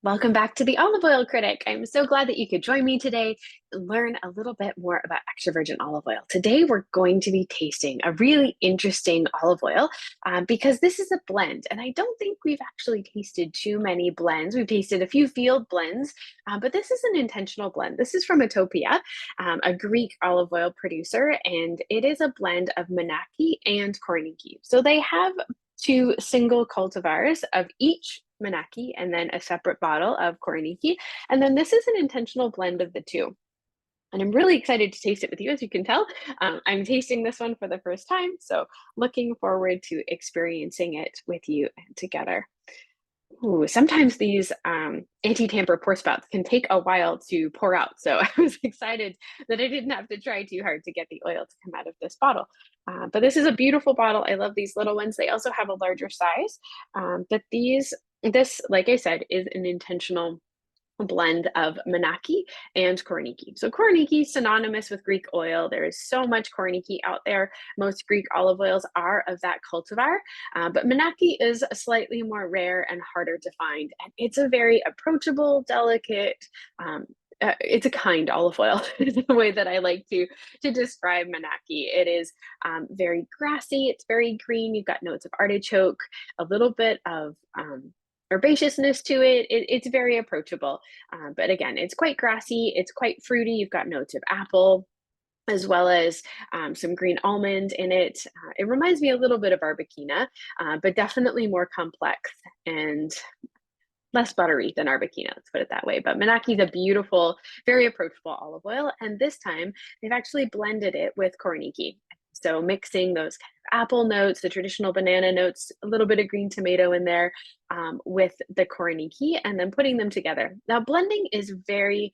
Welcome back to the Olive Oil Critic. I'm so glad that you could join me today and learn a little bit more about extra virgin olive oil. Today, we're going to be tasting a really interesting olive oil because this is a blend. And I don't think we've actually tasted too many blends. We've tasted a few field blends, but this is an intentional blend. This is from Ootopia, a Greek olive oil producer, and it is a blend of Manaki and Koroneiki. So they have two single cultivars of each Manaki and then a separate bottle of Koroneiki. And then this is an intentional blend of the two. And I'm really excited to taste it with you, as you can tell. I'm tasting this one for the first time, so looking forward to experiencing it with you and together. Ooh, sometimes these anti-tamper pour spouts can take a while to pour out. So I was excited that I didn't have to try too hard to get the oil to come out of this bottle. But this is a beautiful bottle. I love these little ones. They also have a larger size. But this, like I said, is an intentional blend of Manaki and Koroneiki. So Koroneiki is synonymous with Greek oil. There is so much Koroneiki out there. Most Greek olive oils are of that cultivar, but Manaki is slightly more rare and harder to find. And it's a very approachable, delicate, it's a kind olive oil is the way that I like to describe Manaki. It is very grassy. It's very green. You've got notes of artichoke, a little bit of herbaceousness to it. It's very approachable. But again, it's quite grassy. It's quite fruity. You've got notes of apple as well as some green almond in it. It reminds me a little bit of Arbequina, but definitely more complex and less buttery than Arbequina, let's put it that way. But Manaki is a beautiful, very approachable olive oil. And this time they've actually blended it with Koroneiki. So mixing those kind of apple notes, the traditional banana notes, a little bit of green tomato in there with the Koroneiki, and then putting them together. Now, blending is very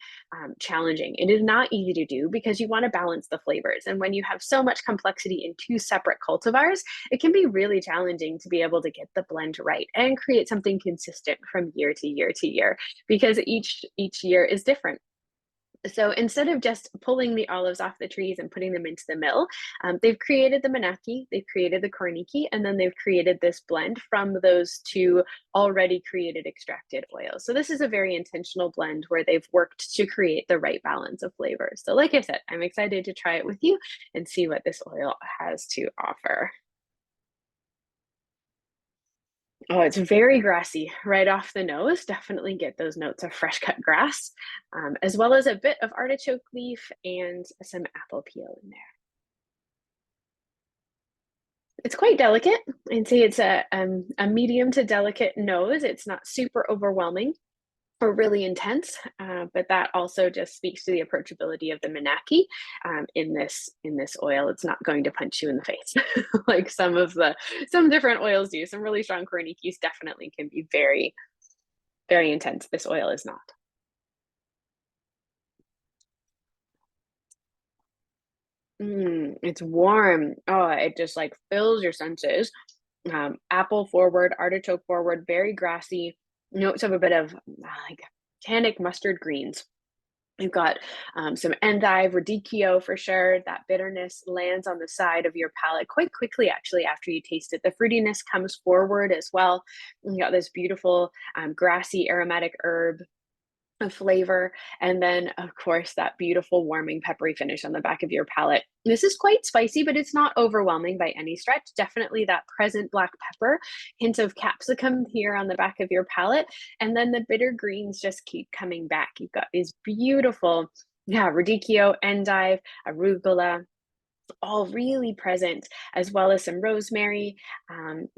challenging. It is not easy to do because you want to balance the flavors. And when you have so much complexity in two separate cultivars, it can be really challenging to be able to get the blend right and create something consistent from year to year to year because each year is different. So instead of just pulling the olives off the trees and putting them into the mill, they've created the Manaki, they've created the Koroneiki, and then they've created this blend from those two already created extracted oils. So this is a very intentional blend where they've worked to create the right balance of flavors. So like I said, I'm excited to try it with you and see what this oil has to offer. Oh, it's very grassy right off the nose. Definitely get those notes of fresh cut grass, as well as a bit of artichoke leaf and some apple peel in there. It's quite delicate. I'd say it's a medium to delicate nose. It's not super overwhelming or really intense, but that also just speaks to the approachability of the Manaki in this oil. It's not going to punch you in the face like some different oils do. Some really strong Koroneikis definitely can be very, very intense. This oil is not. It's warm. Oh, it just like fills your senses. Apple forward, artichoke forward, very grassy. Notes of a bit of like tannic mustard greens. You've got some endive, radicchio for sure. That bitterness lands on the side of your palate quite quickly, actually, after you taste it. The fruitiness comes forward as well. You got this beautiful grassy aromatic herb flavor, and then of course that beautiful warming peppery finish on the back of your palate. This is quite spicy, but it's not overwhelming by any stretch. Definitely that present black pepper, hint of capsicum here on the back of your palate, and then the bitter greens just keep coming back. You've got these beautiful, yeah, radicchio, endive, arugula, all really present, as well as some rosemary.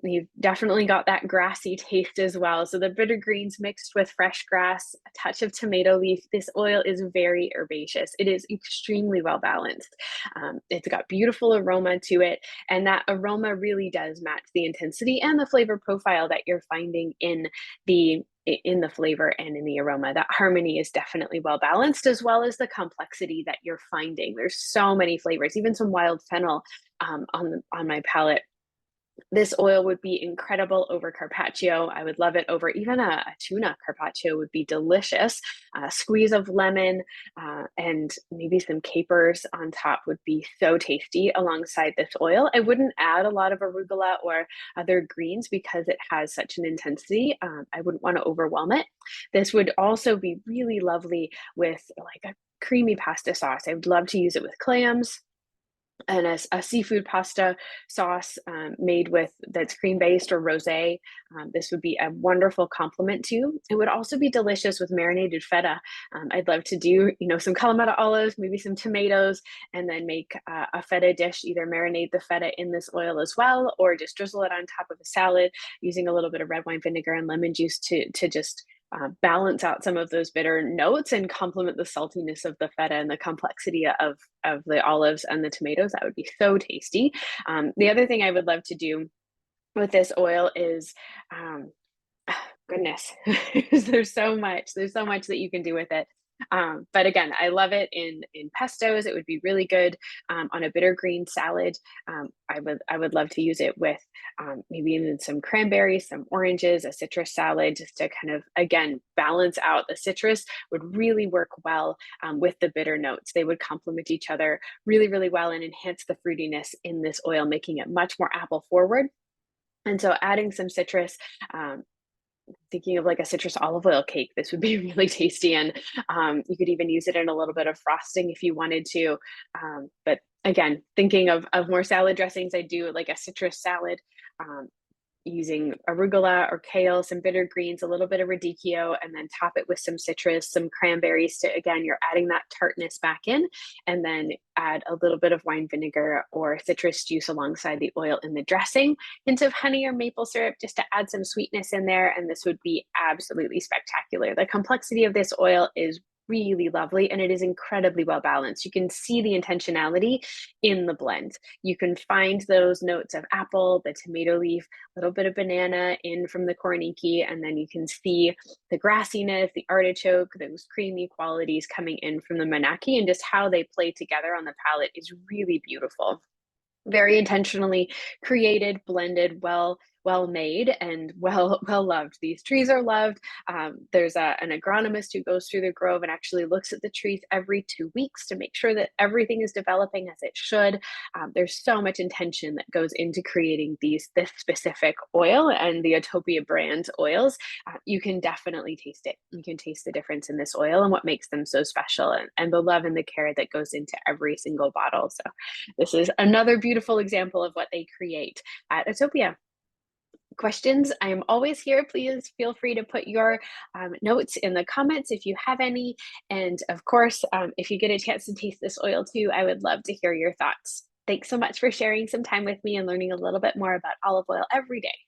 You've definitely got that grassy taste as well. So the bitter greens mixed with fresh grass, a touch of tomato leaf. This oil is very herbaceous. It is extremely well balanced. It's got beautiful aroma to it, and that aroma really does match the intensity and the flavor profile that you're finding in the flavor and in the aroma. That harmony is definitely well balanced, as well as the complexity that you're finding. There's so many flavors, even some wild fennel on my palate. This oil would be incredible over carpaccio. I would love it over even a tuna carpaccio would be delicious. A squeeze of lemon and maybe some capers on top would be so tasty alongside this oil. I wouldn't add a lot of arugula or other greens because it has such an intensity. I wouldn't want to overwhelm it. This would also be really lovely with like a creamy pasta sauce. I would love to use it with clams and a seafood pasta sauce made with that's cream based or rosé. This would be a wonderful complement to. It would also be delicious with marinated feta. I'd love to do, some Kalamata olives, maybe some tomatoes, and then make a feta dish. Either marinate the feta in this oil as well, or just drizzle it on top of a salad using a little bit of red wine vinegar and lemon juice to just balance out some of those bitter notes and complement the saltiness of the feta and the complexity of the olives and the tomatoes. That would be so tasty. The other thing I would love to do with this oil is um, goodness, there's so much that you can do with it. But again, I love it in pestos. It would be really good on a bitter green salad. I would love to use it with maybe even some cranberries, some oranges, a citrus salad, just to kind of again balance out the citrus. Would really work well with the bitter notes. They would complement each other really, really well and enhance the fruitiness in this oil, making it much more apple forward. And so adding some citrus, thinking of like a citrus olive oil cake. This would be really tasty, and you could even use it in a little bit of frosting if you wanted to. But again, thinking of more salad dressings, I do like a citrus salad. Um, Using arugula or kale, some bitter greens, a little bit of radicchio, and then top it with some citrus, some cranberries to, again, you're adding that tartness back in, and then add a little bit of wine vinegar or citrus juice alongside the oil in the dressing, hints of honey or maple syrup just to add some sweetness in there, and this would be absolutely spectacular. The complexity of this oil is really lovely and it is incredibly well balanced. You can see the intentionality in the blend. You can find those notes of apple, the tomato leaf, a little bit of banana in from the Koroneiki, and then you can see the grassiness, the artichoke, those creamy qualities coming in from the Manaki, and just how they play together on the palate is really beautiful. Very intentionally created, blended, well made, and well loved. These trees are loved. There's an agronomist who goes through the grove and actually looks at the trees every 2 weeks to make sure that everything is developing as it should. There's so much intention that goes into creating this specific oil and the Ootopia brand oils. You can definitely taste it. You can taste the difference in this oil and what makes them so special, and the love and the care that goes into every single bottle. So this is another beautiful example of what they create at Ootopia. Questions, I am always here. Please feel free to put your notes in the comments if you have any. And of course, if you get a chance to taste this oil too, I would love to hear your thoughts. Thanks so much for sharing some time with me and learning a little bit more about olive oil every day.